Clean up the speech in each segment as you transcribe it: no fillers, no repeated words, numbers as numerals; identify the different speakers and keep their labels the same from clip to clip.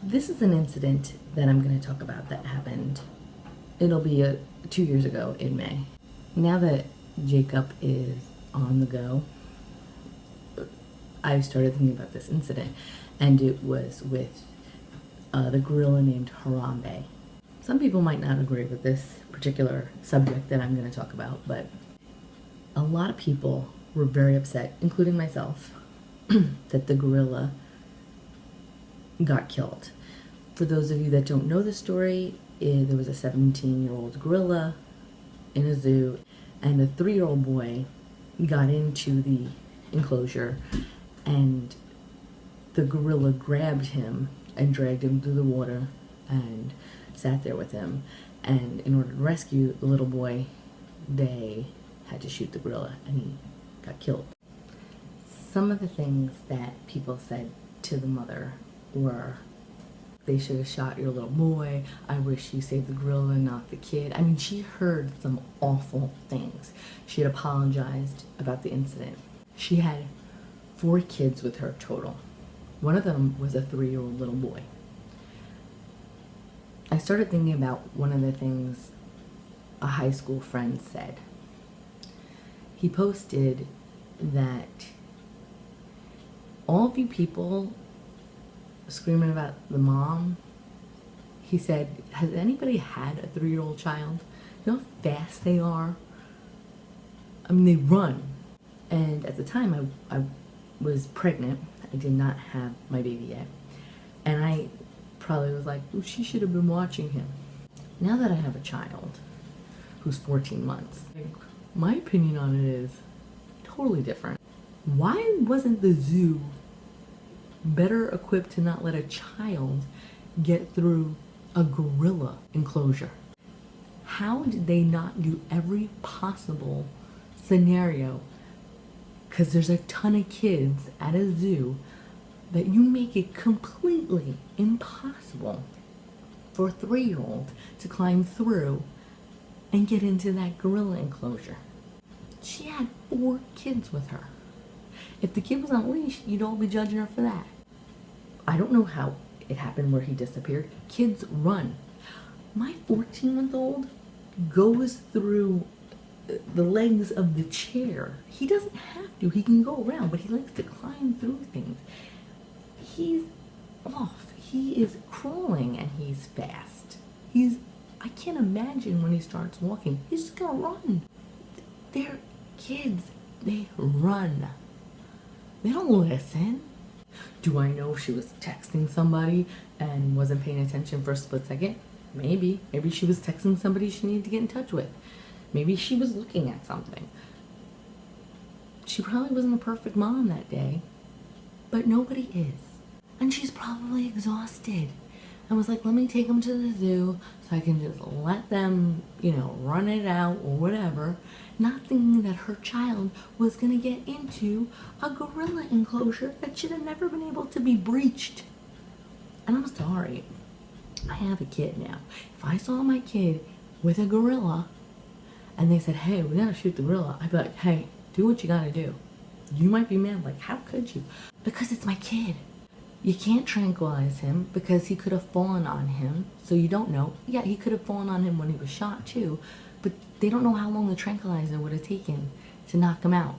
Speaker 1: This is an incident that I'm going to talk about that happened. It'll be 2 years ago in May. Now that Jacob is on the go, I started thinking about this incident, and it was with the gorilla named Harambe. Some people might not agree with this particular subject that I'm going to talk about, but a lot of people were very upset, including myself, that the gorilla got killed. For those of you that don't know the story, there was a 17-year-old gorilla in a zoo, and a 3-year-old boy got into the enclosure, and the gorilla grabbed him and dragged him through the water and sat there with him. And in order to rescue the little boy, they had to shoot the gorilla, and he got killed. Some of the things that people said to the mother were, they should have shot your little boy. I wish you saved the gorilla, not the kid. I mean, she heard some awful things. She had apologized about the incident. She had 4 kids with her total. One of them was a 3-year-old little boy. I started thinking about one of the things a high school friend said. He posted that all of you people screaming about the mom, he said, has anybody had a 3-year-old child? You know how fast they are? I mean, they run. And at the time, I was pregnant. I did not have my baby yet. And I probably was like, oh, she should have been watching him. Now that I have a child who's 14 months, my opinion on it is totally different. Why wasn't the zoo better equipped to not let a child get through a gorilla enclosure? How did they not do every possible scenario? Because there's a ton of kids at a zoo that you make it completely impossible for a 3-year-old to climb through and get into that gorilla enclosure. She had 4 kids with her. If the kid was on a leash, you'd all be judging her for that. I don't know how it happened where he disappeared. Kids run. My 14-month-old goes through the legs of the chair. He doesn't have to. He can go around, but he likes to climb through things. He's off. He is crawling, and he's fast. I can't imagine when he starts walking. He's just gonna run. They're kids. They run. They don't listen. Do I know if she was texting somebody and wasn't paying attention for a split second? Maybe. Maybe she was texting somebody she needed to get in touch with. Maybe she was looking at something. She probably wasn't a perfect mom that day, but nobody is. And she's probably exhausted. And was like, let me take them to the zoo so I can just let them, run it out or whatever, not thinking that her child was going to get into a gorilla enclosure that should have never been able to be breached. And I'm sorry. I have a kid now. If I saw my kid with a gorilla and they said, hey, we got to shoot the gorilla, I'd be like, hey, do what you got to do. You might be mad, like, how could you? Because it's my kid. You can't tranquilize him because he could have fallen on him, so you don't know. Yeah, he could have fallen on him when he was shot too, but they don't know how long the tranquilizer would have taken to knock him out.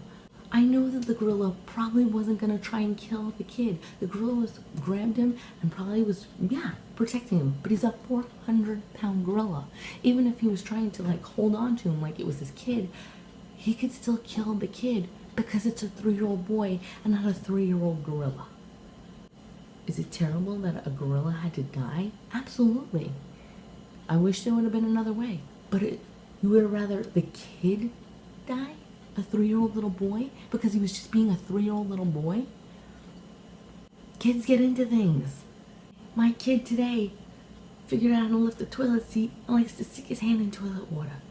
Speaker 1: I know that the gorilla probably wasn't going to try and kill the kid. The gorilla grabbed him and probably was, protecting him, but he's a 400-pound gorilla. Even if he was trying to hold on to him like it was his kid, he could still kill the kid because it's a 3-year-old boy and not a 3-year-old gorilla. Is it terrible that a gorilla had to die? Absolutely. I wish there would have been another way. But you would have rather the kid die? A 3-year-old little boy? Because he was just being a 3-year-old little boy? Kids get into things. My kid today figured out how to lift the toilet seat and likes to stick his hand in toilet water.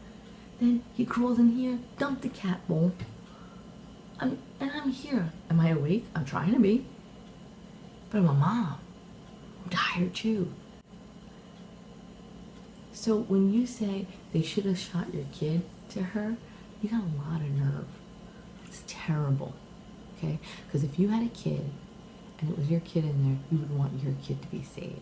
Speaker 1: Then he crawls in here, dumped the cat bowl. And I'm here. Am I awake? I'm trying to be. But I'm a mom. I'm tired too. So when you say they should have shot your kid to her, you got a lot of nerve. It's terrible, okay? Because if you had a kid and it was your kid in there, you would want your kid to be saved.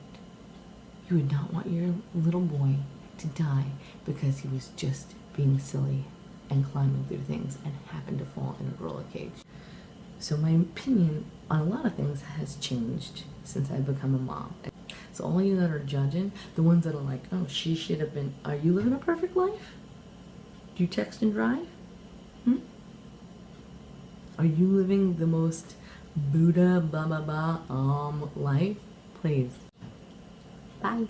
Speaker 1: You would not want your little boy to die because he was just being silly and climbing through things and happened to fall in a roller cage. So my opinion on a lot of things has changed since I've become a mom. So all you that are judging, the ones that are like, oh, she should have been, are you living a perfect life? Do you text and drive? Are you living the most Buddha, life? Please. Bye.